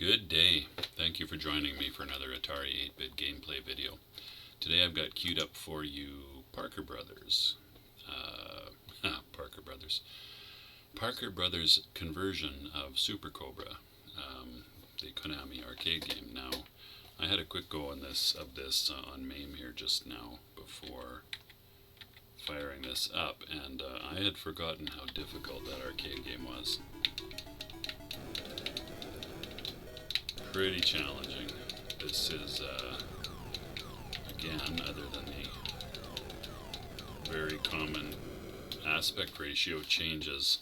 Good day. Thank you for joining me for another Atari 8-bit gameplay video. Today I've got queued up for you Parker Brothers. Parker Brothers conversion of Super Cobra, the Konami arcade game. Now, I had a quick go on this on MAME here just now before firing this up, and I had forgotten how difficult that arcade game was. Pretty challenging. This is, again, other than the very common aspect ratio changes,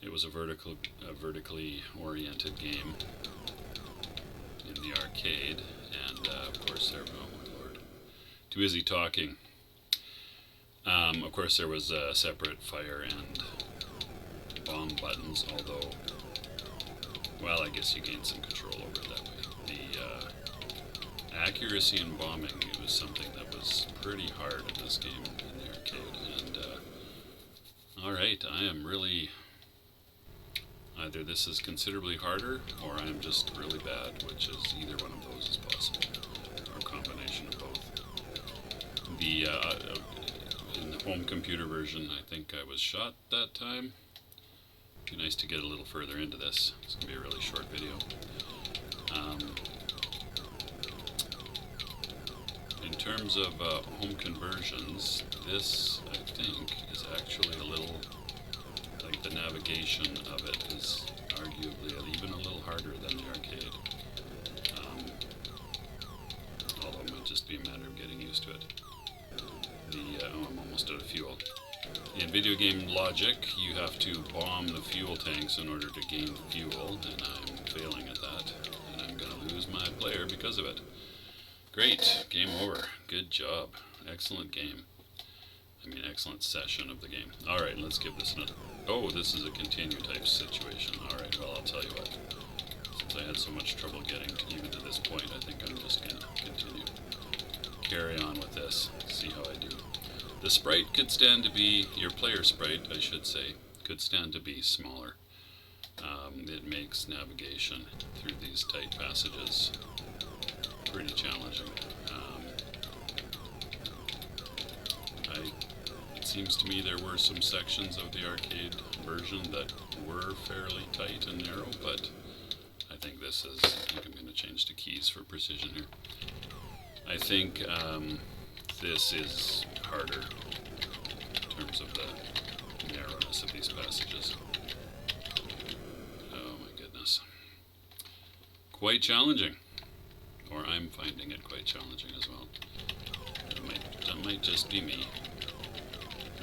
it was a vertically oriented game in the arcade, and of course there, oh my lord, too busy talking. Of course there was separate fire and bomb buttons, although, well, I guess you gained some control over it that way. The accuracy in bombing, it was something that was pretty hard in this game in the arcade, and alright, I am really, either this is considerably harder, or I'm just really bad, which is either one of those is possible, or a combination of both. The, in the home computer version, I think I was shot that time. Be nice to get a little further into this. It's going to be a really short video. In terms of home conversions, this, I think, is actually a little, like the navigation of it is arguably even a little harder than the arcade. Although it might just be a matter of getting used to it. Oh, I'm almost out of fuel. In video game logic, you have to bomb the fuel tanks in order to gain fuel, and I'm failing at that, and I'm going to lose my player because of it. Great, game over. Good job. Excellent game. I mean, excellent session of the game. Alright, let's give this another... Oh, this is a continue type situation. Alright, well, I'll tell you what. Since I had so much trouble getting even to this point, I think I'm just going to continue. Carry on with this. See how I do. The sprite could stand to be, your player sprite, I should say, could stand to be smaller. It makes navigation through these tight passages pretty challenging. It seems to me there were some sections of the arcade version that were fairly tight and narrow, but I think this is, I think I'm going to change to keys for precision here. I think this is harder in terms of the narrowness of these passages. Oh my goodness. Quite challenging. Or I'm finding it quite challenging as well. That might just be me.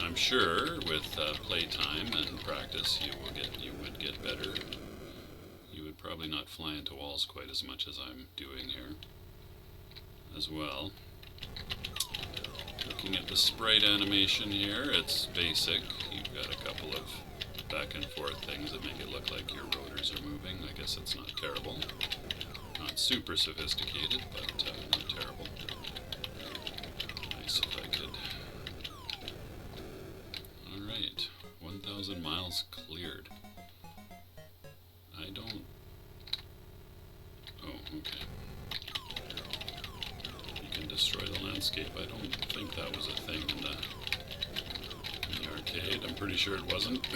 I'm sure with playtime and practice you would get better. You would probably not fly into walls quite as much as I'm doing here as well. Looking at the sprite animation here, it's basic. You've got a couple of back and forth things that make it look like your rotors are moving. I guess it's not terrible. Not super sophisticated, but not terrible. Nice if I could. Alright, 1,000 miles cleared. I don't... Oh, okay. You can destroy the landscape. I don't think that was a thing in the arcade. I'm pretty sure it wasn't.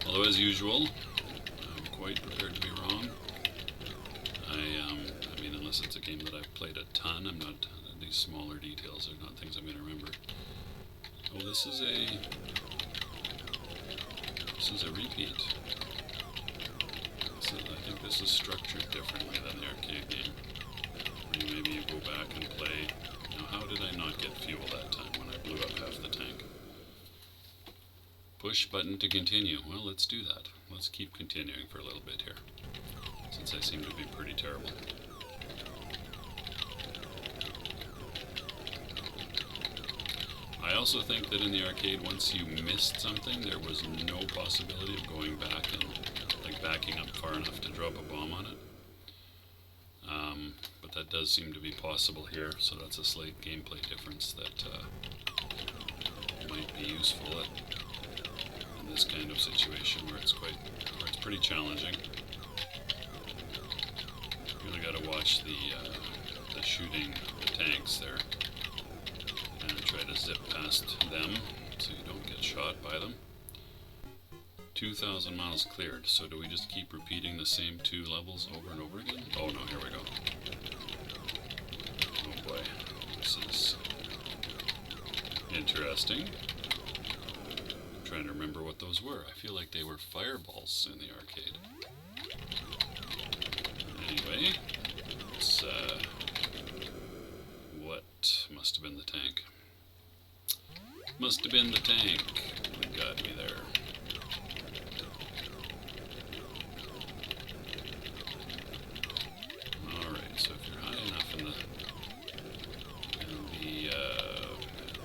Although, as usual, I'm quite prepared to be wrong. I mean, unless it's a game that I've played a ton, I'm not, these smaller details are not things I'm going to remember. Oh, this is a repeat. I think this is structured differently than the arcade game. Where maybe you go back and play. Now, how did I not get fuel that time when I blew up half the tank? Push button to continue. Well, let's do that. Let's keep continuing for a little bit here, since I seem to be pretty terrible. I also think that in the arcade, once you missed something, there was no possibility of going back and like backing up far enough to drop a bomb on it. But that does seem to be possible here, so that's a slight gameplay difference that might be useful in this kind of situation where it's pretty challenging. Really got to watch the shooting, the tanks there, and try to zip past them so you don't get shot by them. 2,000 miles cleared. So do we just keep repeating the same 2 levels over and over again? Oh no, here we go. Oh boy, this is interesting. I'm trying to remember what those were. I feel like they were fireballs in the arcade. Anyway, it's what must have been the tank. Must have been the tank that got me there. Alright, so if you're high enough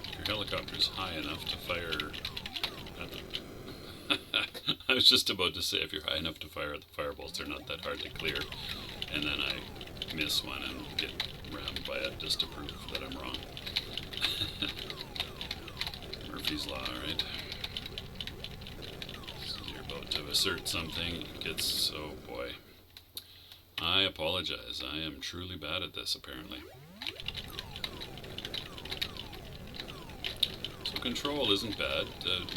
if your helicopter's high enough to fire at the I was just about to say, if you're high enough to fire at the fireballs, they're not that hard to clear. And then I miss one and get rammed by it just to prove that I'm wrong. Murphy's Law, right? So you're about to assert something, it gets, oh boy. I apologize, I am truly bad at this apparently. So control isn't bad,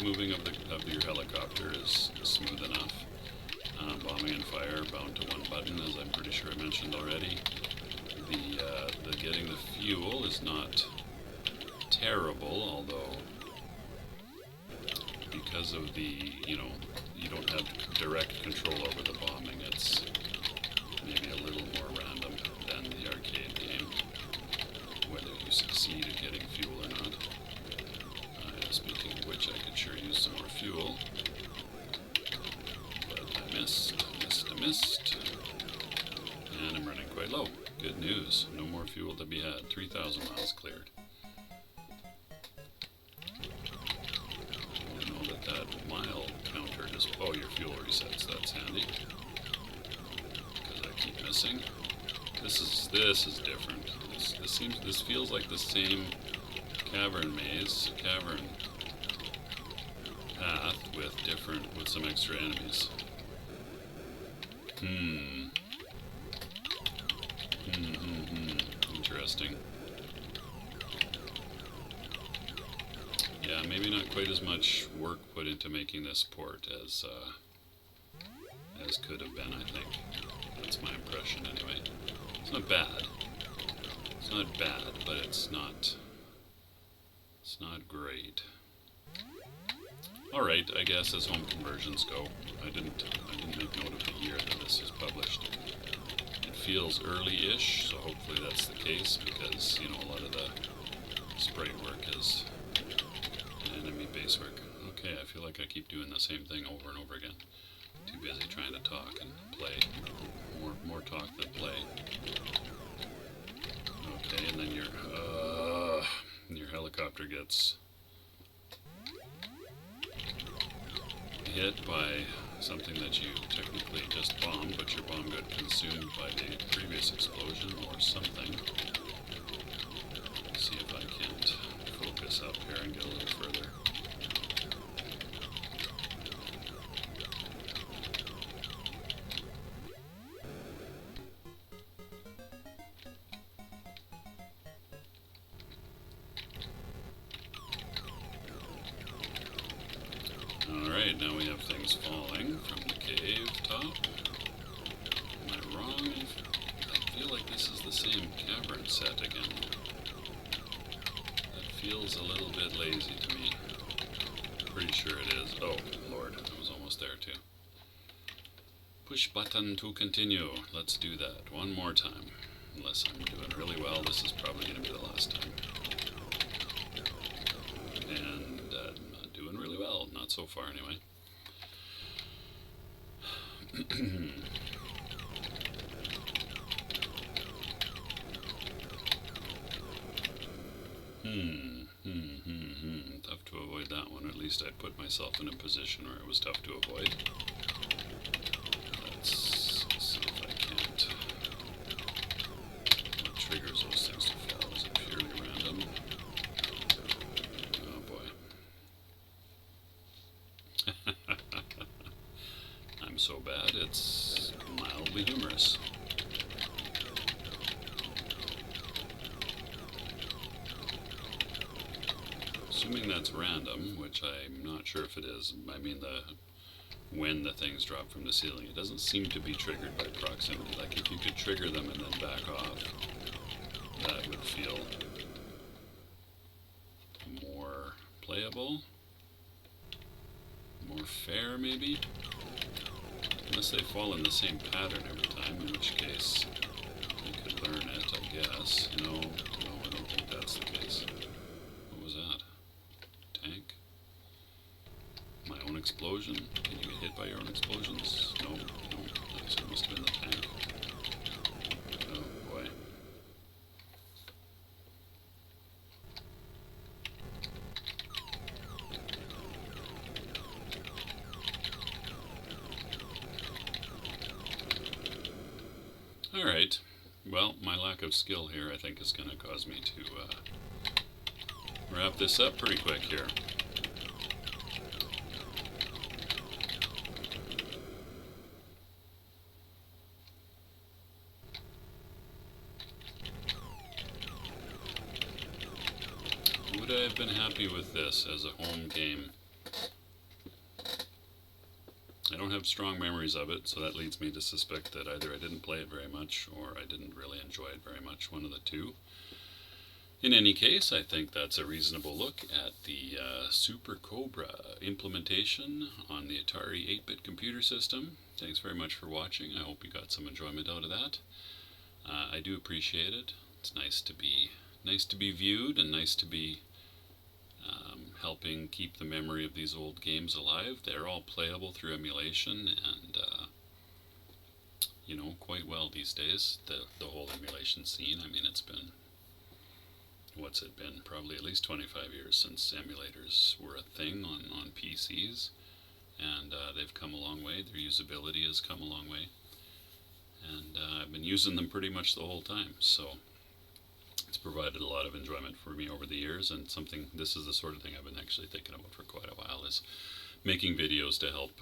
moving of your helicopter is smooth enough. Bombing and fire bound to one button, as I'm pretty sure I mentioned already. The getting the fuel is not terrible, although because of the, you don't have direct control over the bombing, it's maybe a little more random than the arcade game, whether you succeed at getting fuel or not. Speaking of which, I could sure use some more fuel. But I missed, and I'm running quite low. Good news, no more fuel to be had. 3,000 miles cleared. I know that mile counter just, oh, your fuel resets, that's handy. Because I keep missing. This is different. This feels like the same cavern maze, cavern path with some extra enemies. Interesting. Yeah, maybe not quite as much work put into making this port as could have been, I think. That's my impression anyway. It's not bad. It's not bad, but it's not great. Alright, I guess as home conversions go, I didn't make note of the year that this was published. It feels early-ish, so hopefully that's the case, because, a lot of the sprite work is enemy base work. Okay, I feel like I keep doing the same thing over and over again. Too busy trying to talk and play. More talk than play. Okay, and then your helicopter gets hit by something that you technically just bombed, but your bomb got consumed by the previous explosion or something. Let's see if I can't focus up here and get a little further. Alright, now we have things falling from the cave top. Am I wrong? I feel like this is the same cavern set again. That feels a little bit lazy to me. Pretty sure it is. Oh, Lord, I was almost there too. Push button to continue. Let's do that one more time. Unless I'm doing really well, this is probably going to be the last time. And doing really well, not so far anyway. Tough to avoid that one. At least I put myself in a position where it was tough to avoid. Let's see if I can't. What triggers those things to fall? Is it purely random? Oh boy. I'm I'm so bad, it's mildly humorous. Assuming that's random, which I'm not sure if it is. I mean, when the things drop from the ceiling, it doesn't seem to be triggered by proximity. Like if you could trigger them and then back off, that would feel more playable, more fair maybe. Unless they fall in the same pattern every time, in which case you could learn it, I guess. No, I don't think that's the case. What was that? Tank? My own explosion? Can you get hit by your own explosions? No. That must have been the tank. Oh boy. Alright. Well, my lack of skill here I think is going to cause me to wrap this up pretty quick here. Would I have been happy with this as a home game? I don't have strong memories of it, so that leads me to suspect that either I didn't play it very much or I didn't really enjoy it very much, one of the two. In any case, I think that's a reasonable look at the Super Cobra implementation on the Atari 8-bit computer system. Thanks very much for watching. I hope you got some enjoyment out of that. I do appreciate it. It's nice to be viewed and nice to be helping keep the memory of these old games alive. They're all playable through emulation and quite well these days. The whole emulation scene, I mean, it's been, what's it been? Probably at least 25 years since emulators were a thing on PCs, and they've come a long way. Their usability has come a long way, and I've been using them pretty much the whole time, so it's provided a lot of enjoyment for me over the years, and this is the sort of thing I've been actually thinking about for quite a while, is making videos to help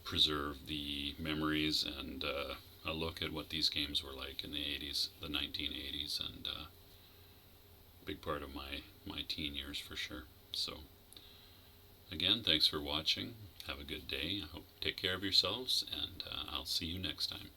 preserve the memories and a look at what these games were like in the 80s, the 1980s, and a big part of my teen years for sure. So again, thanks for watching. Have a good day. I hope take care of yourselves, and I'll see you next time.